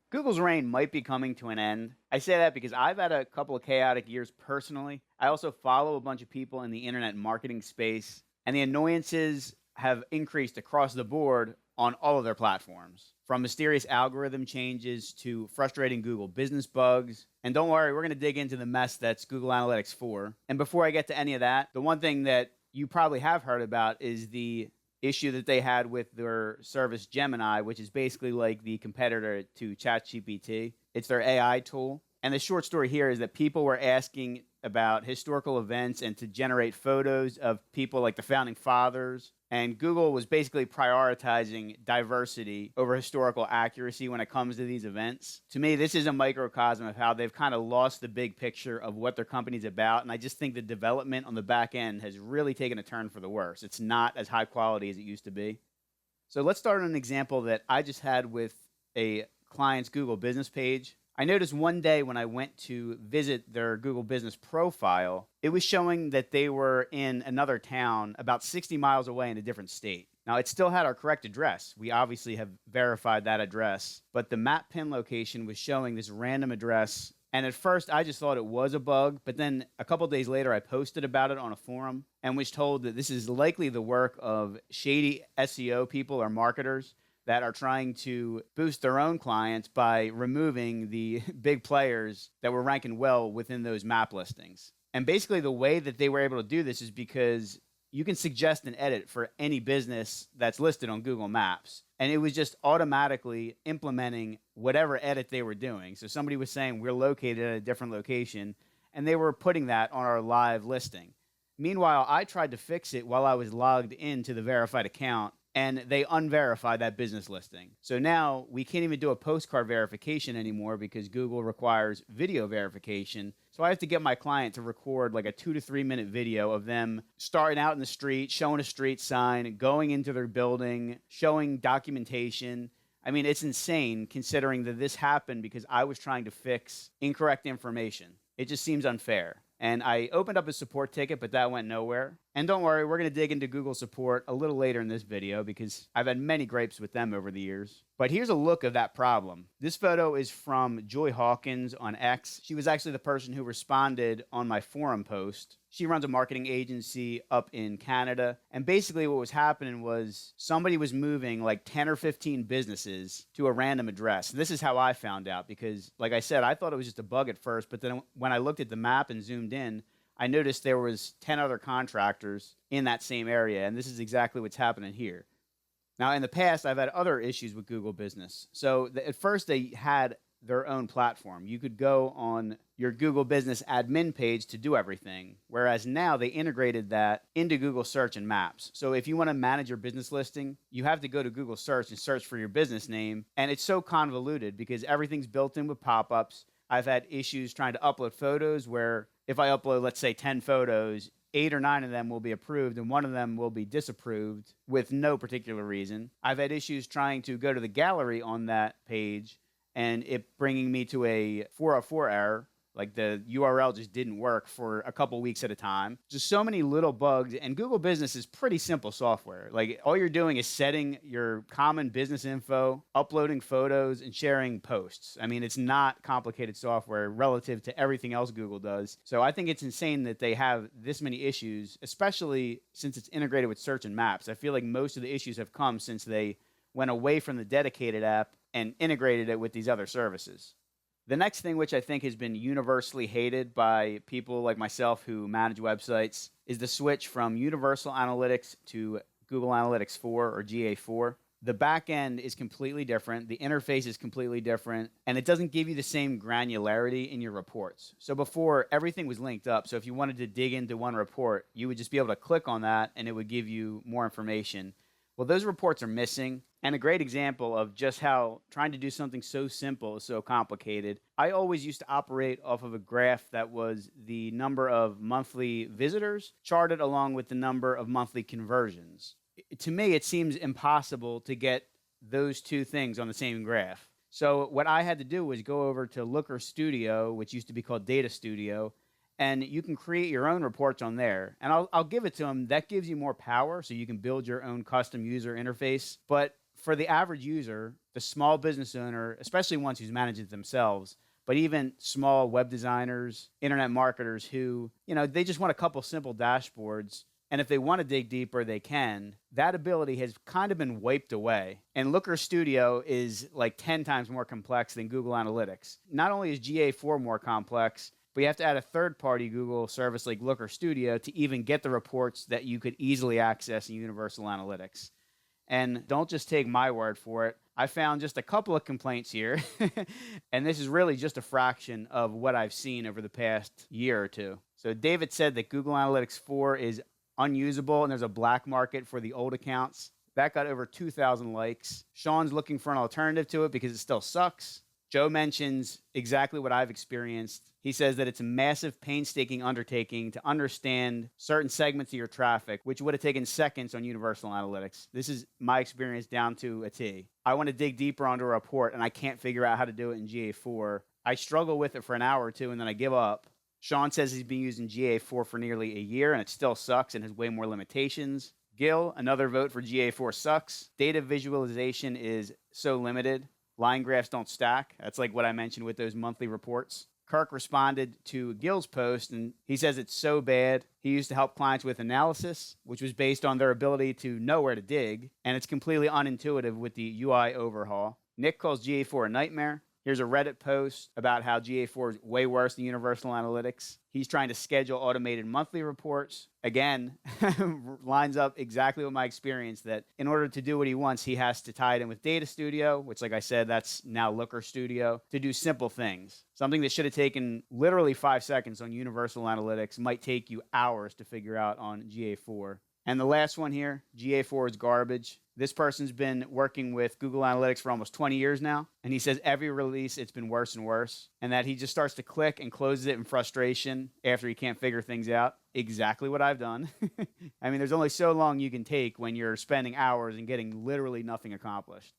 Google's reign might be coming to an end. I say that because I've had a couple of chaotic years personally. I also follow a bunch of people in the internet marketing space, and the annoyances have increased across the board on all of their platforms, from mysterious algorithm changes to frustrating Google business bugs. And don't worry, we're going to dig into the mess that's Google Analytics 4. And before I get to any of that, the one thing that you probably have heard about is the issue that they had with their service Gemini, which is basically like the competitor to ChatGPT. It's their AI tool. And the short story here is that people were asking about historical events and to generate photos of people like the founding fathers. And Google was basically prioritizing diversity over historical accuracy when it comes to these events. To me, this is a microcosm of how they've kind of lost the big picture of what their company's about. And I just think the development on the back end has really taken a turn for the worse. It's not as high quality as it used to be. So let's start on an example that I just had with a client's Google business page. I noticed one day when I went to visit their Google business profile, it was showing that they were in another town about 60 miles away in a different state. Now, it still had our correct address. We obviously have verified that address, but the map pin location was showing this random address. And at first, I just thought it was a bug, but then a couple of days later, I posted about it on a forum and was told that this is likely the work of shady SEO people or marketers that are trying to boost their own clients by removing the big players that were ranking well within those map listings. And basically, the way that they were able to do this is because you can suggest an edit for any business that's listed on Google Maps. And it was just automatically implementing whatever edit they were doing. So somebody was saying, we're located at a different location, and they were putting that on our live listing. Meanwhile, I tried to fix it while I was logged into the verified account, and they unverified that business listing. So now we can't even do a postcard verification anymore because Google requires video verification. So I have to get my client to record like a 2 to 3 minute video of them starting out in the street, showing a street sign, going into their building, showing documentation. I mean, it's insane considering that this happened because I was trying to fix incorrect information. It just seems unfair. And I opened up a support ticket, but that went nowhere. And don't worry, we're going to dig into Google support a little later in this video because I've had many gripes with them over the years. But here's a look of that problem. This photo is from Joy Hawkins on X. She was actually the person who responded on my forum post. She runs a marketing agency up in Canada. And basically what was happening was somebody was moving like 10 or 15 businesses to a random address. This is how I found out because, like I said, I thought it was just a bug at first. But then when I looked at the map and zoomed in, I noticed there was 10 other contractors in that same area. And this is exactly what's happening here. Now, in the past, I've had other issues with Google Business. So at first, they had their own platform. You could go on your Google Business admin page to do everything, whereas now they integrated that into Google Search and Maps. So if you want to manage your business listing, you have to go to Google Search and search for your business name. And it's so convoluted because everything's built in with pop-ups. I've had issues trying to upload photos where if I upload, let's say, 10 photos, 8 or 9 of them will be approved and 1 of them will be disapproved with no particular reason. I've had issues trying to go to the gallery on that page and it bringing me to a 404 error. Like the URL just didn't work for a couple weeks at a time. Just so many little bugs. And Google Business is pretty simple software. Like all you're doing is setting your common business info, uploading photos, and sharing posts. I mean, it's not complicated software relative to everything else Google does. So I think it's insane that they have this many issues, especially since it's integrated with Search and Maps. I feel like most of the issues have come since they went away from the dedicated app and integrated it with these other services. The next thing, which I think has been universally hated by people like myself who manage websites, is the switch from Universal Analytics to Google Analytics 4 or GA4. The back end is completely different. The interface is completely different, and it doesn't give you the same granularity in your reports. So before, everything was linked up. So if you wanted to dig into one report, you would just be able to click on that, and it would give you more information. Well, those reports are missing. And a great example of just how trying to do something so simple is so complicated. I always used to operate off of a graph that was the number of monthly visitors charted along with the number of monthly conversions. To me, it seems impossible to get those two things on the same graph. So what I had to do was go over to Looker Studio, which used to be called Data Studio, and you can create your own reports on there. And I'll give it to them. That gives you more power, so you can build your own custom user interface. But for the average user, the small business owner, especially ones who manage it themselves, but even small web designers, internet marketers who, they just want a couple simple dashboards. And if they want to dig deeper, they can. That ability has kind of been wiped away. And Looker Studio is like 10 times more complex than Google Analytics. Not only is GA4 more complex, but you have to add a third-party Google service like Looker Studio to even get the reports that you could easily access in Universal Analytics. And don't just take my word for it. I found just a couple of complaints here, and this is really just a fraction of what I've seen over the past year or two. So David said that Google Analytics 4 is unusable, and there's a black market for the old accounts. That got over 2,000 likes. Sean's looking for an alternative to it because it still sucks. Joe mentions exactly what I've experienced. He says that it's a massive, painstaking undertaking to understand certain segments of your traffic, which would have taken seconds on Universal Analytics. This is my experience down to a T. I want to dig deeper onto a report, and I can't figure out how to do it in GA4. I struggle with it for an hour or two, and then I give up. Sean says he's been using GA4 for nearly a year, and it still sucks and has way more limitations. Gil, another vote for GA4 sucks. Data visualization is so limited. Line graphs don't stack. That's like what I mentioned with those monthly reports. Kirk responded to Gil's post, and he says it's so bad. He used to help clients with analysis, which was based on their ability to know where to dig, and it's completely unintuitive with the UI overhaul. Nick calls GA4 a nightmare. Here's a Reddit post about how GA4 is way worse than Universal Analytics. He's trying to schedule automated monthly reports. Again, lines up exactly with my experience that in order to do what he wants, he has to tie it in with Data Studio, which, like I said, that's now Looker Studio, to do simple things. Something that should have taken literally 5 seconds on Universal Analytics might take you hours to figure out on GA4. And the last one here, GA4 is garbage. This person's been working with Google Analytics for almost 20 years now, and he says every release it's been worse and worse, and that he just starts to click and closes it in frustration after he can't figure things out. Exactly what I've done. I mean, there's only so long you can take when you're spending hours and getting literally nothing accomplished.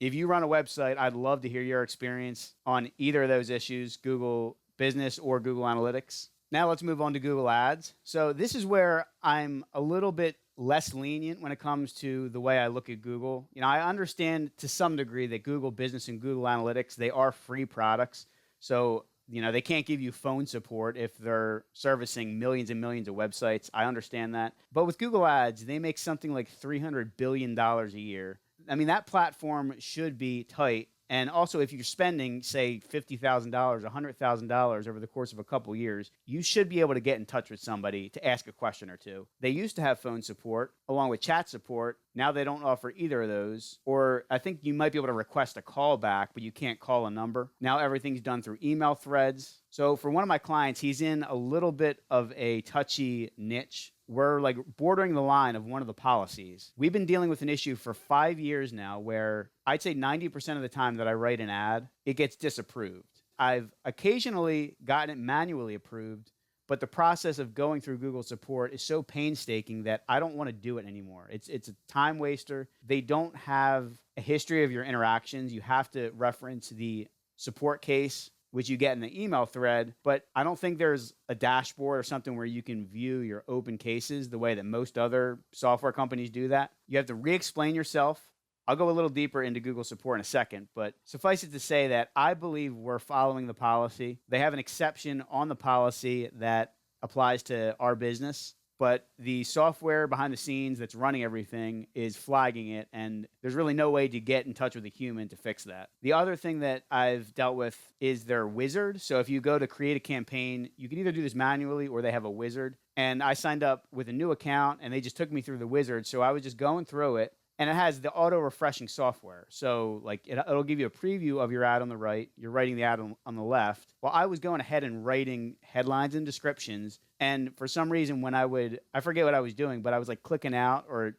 If you run a website, I'd love to hear your experience on either of those issues, Google Business or Google Analytics. Now let's move on to Google Ads. So this is where I'm a little bit less lenient when it comes to the way I look at Google. I understand to some degree that Google Business and Google Analytics, they are free products. So, they can't give you phone support if they're servicing millions and millions of websites. I understand that. But with Google Ads, they make something like $300 billion a year. I mean, that platform should be tight. And also, if you're spending, say, $50,000, $100,000 over the course of a couple years, you should be able to get in touch with somebody to ask a question or two. They used to have phone support along with chat support. Now they don't offer either of those. Or I think you might be able to request a call back, but you can't call a number. Now everything's done through email threads. So for one of my clients, he's in a little bit of a touchy niche. We're like bordering the line of one of the policies. We've been dealing with an issue for 5 years now where I'd say 90% of the time that I write an ad, it gets disapproved. I've occasionally gotten it manually approved, but the process of going through Google support is so painstaking that I don't want to do it anymore. It's a time waster. They don't have a history of your interactions. You have to reference the support case, which you get in the email thread, but I don't think there's a dashboard or something where you can view your open cases the way that most other software companies do that. You have to re-explain yourself. I'll go a little deeper into Google support in a second, but suffice it to say that I believe we're following the policy. They have an exception on the policy that applies to our business, but the software behind the scenes that's running everything is flagging it, and there's really no way to get in touch with a human to fix that. The other thing that I've dealt with is their wizard. So if you go to create a campaign, you can either do this manually or they have a wizard. And I signed up with a new account, and they just took me through the wizard. So I was just going through it, and it has the auto-refreshing software. So like it'll give you a preview of your ad on the right. You're writing the ad on the left. Well, I was going ahead and writing headlines and descriptions. And for some reason, I forget what I was doing, but I was like clicking out or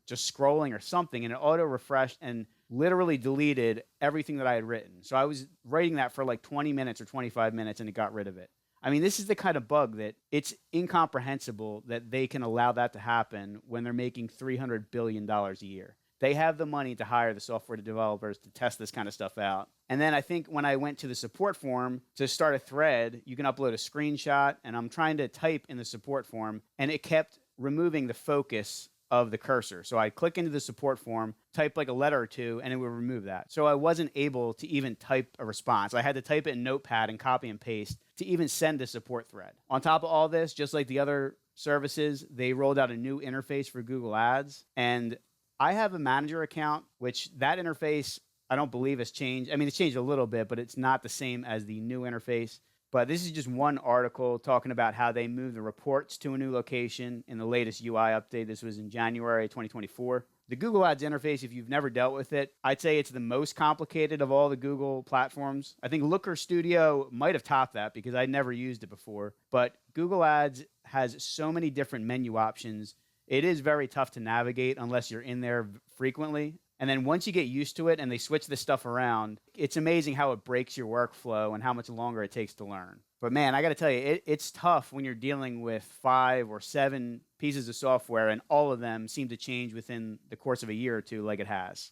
just scrolling or something, and it auto-refreshed and literally deleted everything that I had written. So I was writing that for like 20 minutes or 25 minutes, and it got rid of it. I mean, this is the kind of bug that it's incomprehensible that they can allow that to happen when they're making $300 billion a year. They have the money to hire the software developers to test this kind of stuff out. And then I think when I went to the support form to start a thread, you can upload a screenshot, and I'm trying to type in the support form, and it kept removing the focus of the cursor. So I click into the support form, type like a letter or two, and it would remove that. So I wasn't able to even type a response. I had to type it in Notepad and copy and paste to even send a support thread. On top of all this, just like the other services, they rolled out a new interface for Google Ads. And I have a manager account, which that interface I don't believe has changed. I mean, it's changed a little bit, but it's not the same as the new interface. But this is just one article talking about how they moved the reports to a new location in the latest UI update. This was in January 2024. The Google Ads interface, if you've never dealt with it, I'd say it's the most complicated of all the Google platforms. I think Looker Studio might have topped that because I'd never used it before. But Google Ads has so many different menu options. It is very tough to navigate unless you're in there frequently. And then once you get used to it and they switch this stuff around, it's amazing how it breaks your workflow and how much longer it takes to learn. But man, I got to tell you, it's tough when you're dealing with 5 or 7 pieces of software and all of them seem to change within the course of a year or two like it has.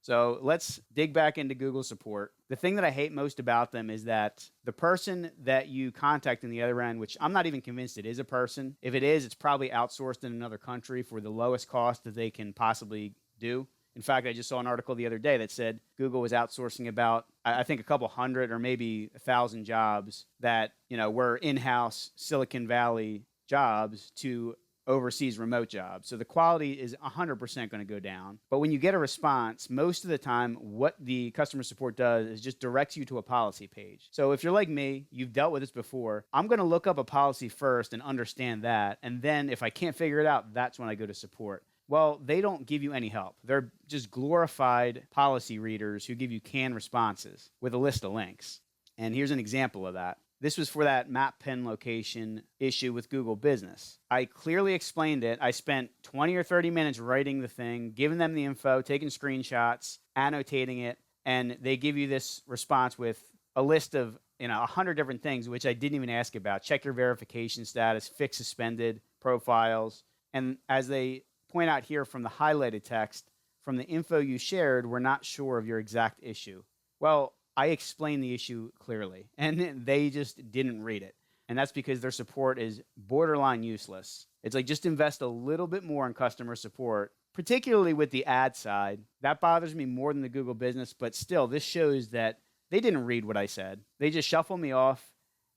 So let's dig back into Google support. The thing that I hate most about them is that the person that you contact in the other end, which I'm not even convinced it is a person. If it is, it's probably outsourced in another country for the lowest cost that they can possibly do. In fact, I just saw an article the other day that said Google was outsourcing about, I think, a couple hundred or maybe 1,000 jobs that, were in-house Silicon Valley jobs to overseas remote jobs. So the quality is 100% going to go down. But when you get a response, most of the time, what the customer support does is just directs you to a policy page. So if you're like me, you've dealt with this before, I'm going to look up a policy first and understand that. And then if I can't figure it out, that's when I go to support. Well, they don't give you any help. They're just glorified policy readers who give you canned responses with a list of links. And here's an example of that. This was for that map pin location issue with Google Business. I clearly explained it. I spent 20 or 30 minutes writing the thing, giving them the info, taking screenshots, annotating it, and they give you this response with a list of 100 different things, which I didn't even ask about. Check your verification status, fix suspended profiles. And as they point out here from the highlighted text, from the info you shared, we're not sure of your exact issue. Well, I explained the issue clearly, and they just didn't read it. And that's because their support is borderline useless. It's like just invest a little bit more in customer support, particularly with the ad side. That bothers me more than the Google business, but still, this shows that they didn't read what I said. They just shuffle me off.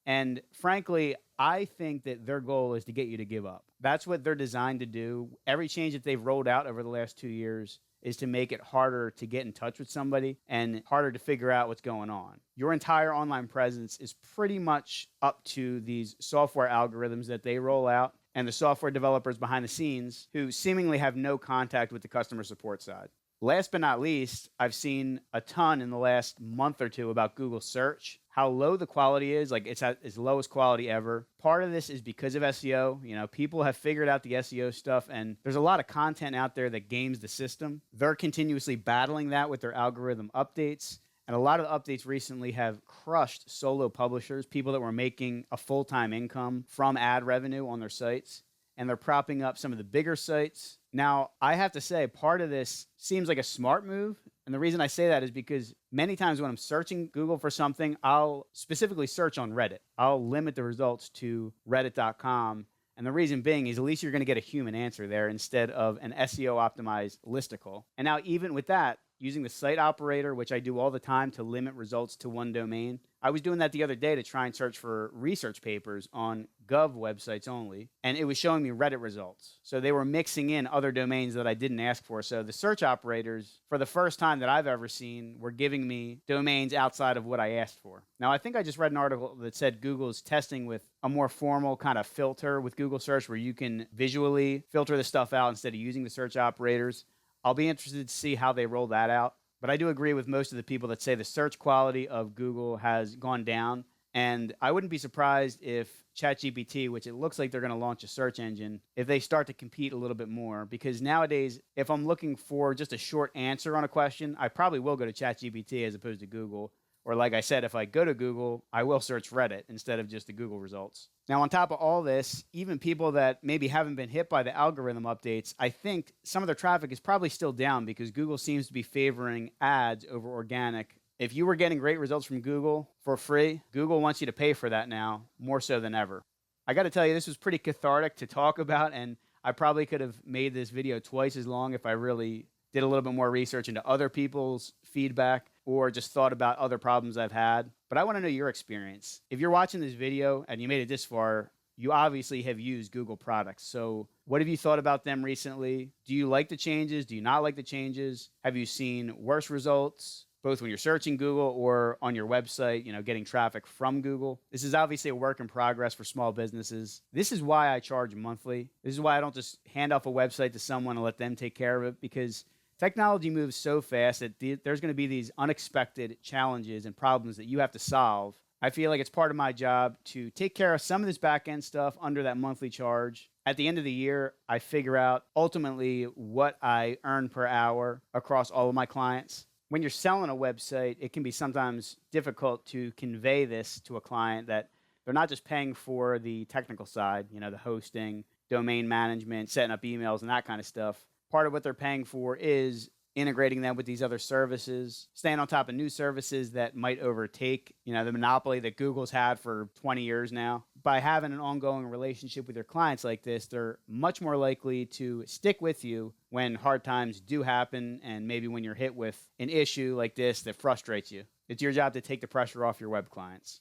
And frankly, I think that their goal is to get you to give up. That's what they're designed to do. Every change that they've rolled out over the last 2 years is to make it harder to get in touch with somebody and harder to figure out what's going on. Your entire online presence is pretty much up to these software algorithms that they roll out and the software developers behind the scenes who seemingly have no contact with the customer support side. Last but not least, I've seen a ton in the last month or two about Google search, how low the quality is, like it's at its lowest quality ever. Part of this is because of SEO. People have figured out the SEO stuff, and there's a lot of content out there that games the system. They're continuously battling that with their algorithm updates. And a lot of the updates recently have crushed solo publishers, people that were making a full-time income from ad revenue on their sites. And they're propping up some of the bigger sites. Now, I have to say, part of this seems like a smart move. And the reason I say that is because many times when I'm searching Google for something, I'll specifically search on Reddit. I'll limit the results to reddit.com. And the reason being is at least you're going to get a human answer there instead of an SEO optimized listicle. And now even with that, using the site operator, which I do all the time to limit results to one domain. I was doing that the other day to try and search for research papers on Gov websites only, and it was showing me Reddit results. So they were mixing in other domains that I didn't ask for. So the search operators, for the first time that I've ever seen, were giving me domains outside of what I asked for. Now, I think I just read an article that said Google is testing with a more formal kind of filter with Google search where you can visually filter the stuff out instead of using the search operators. I'll be interested to see how they roll that out. But I do agree with most of the people that say the search quality of Google has gone down. And I wouldn't be surprised if ChatGPT, which it looks like they're going to launch a search engine, if they start to compete a little bit more. Because nowadays, if I'm looking for just a short answer on a question, I probably will go to ChatGPT as opposed to Google. Or like I said, if I go to Google, I will search Reddit instead of just the Google results. Now, on top of all this, even people that maybe haven't been hit by the algorithm updates, I think some of their traffic is probably still down because Google seems to be favoring ads over organic. If you were getting great results from Google for free, Google wants you to pay for that now more so than ever. I got to tell you, this was pretty cathartic to talk about, and I probably could have made this video twice as long if I really did a little bit more research into other people's feedback or just thought about other problems I've had. But I want to know your experience. If you're watching this video and you made it this far, you obviously have used Google products. So what have you thought about them recently? Do you like the changes? Do you not like the changes? Have you seen worse results, both when you're searching Google or on your website, getting traffic from Google? This is obviously a work in progress for small businesses. This is why I charge monthly. This is why I don't just hand off a website to someone and let them take care of it, because technology moves so fast that there's going to be these unexpected challenges and problems that you have to solve. I feel like it's part of my job to take care of some of this back-end stuff under that monthly charge. At the end of the year, I figure out ultimately what I earn per hour across all of my clients. When you're selling a website, it can be sometimes difficult to convey this to a client that they're not just paying for the technical side, the hosting, domain management, setting up emails, and that kind of stuff. Part of what they're paying for is integrating them with these other services, staying on top of new services that might overtake, the monopoly that Google's had for 20 years now. By having an ongoing relationship with your clients like this, they're much more likely to stick with you when hard times do happen and maybe when you're hit with an issue like this that frustrates you. It's your job to take the pressure off your web clients.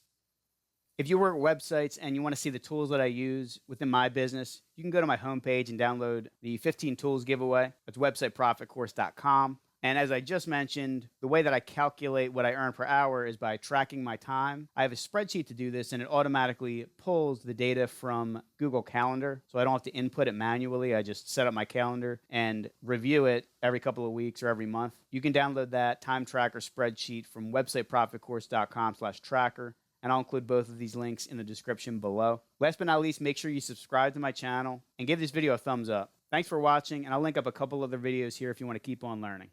If you work websites and you want to see the tools that I use within my business, you can go to my homepage and download the 15 tools giveaway. It's websiteprofitcourse.com. And as I just mentioned, the way that I calculate what I earn per hour is by tracking my time. I have a spreadsheet to do this, and it automatically pulls the data from Google Calendar. So I don't have to input it manually. I just set up my calendar and review it every couple of weeks or every month. You can download that time tracker spreadsheet from websiteprofitcourse.com/tracker. And I'll include both of these links in the description below. Last but not least, make sure you subscribe to my channel and give this video a thumbs up. Thanks for watching, and I'll link up a couple other videos here if you want to keep on learning.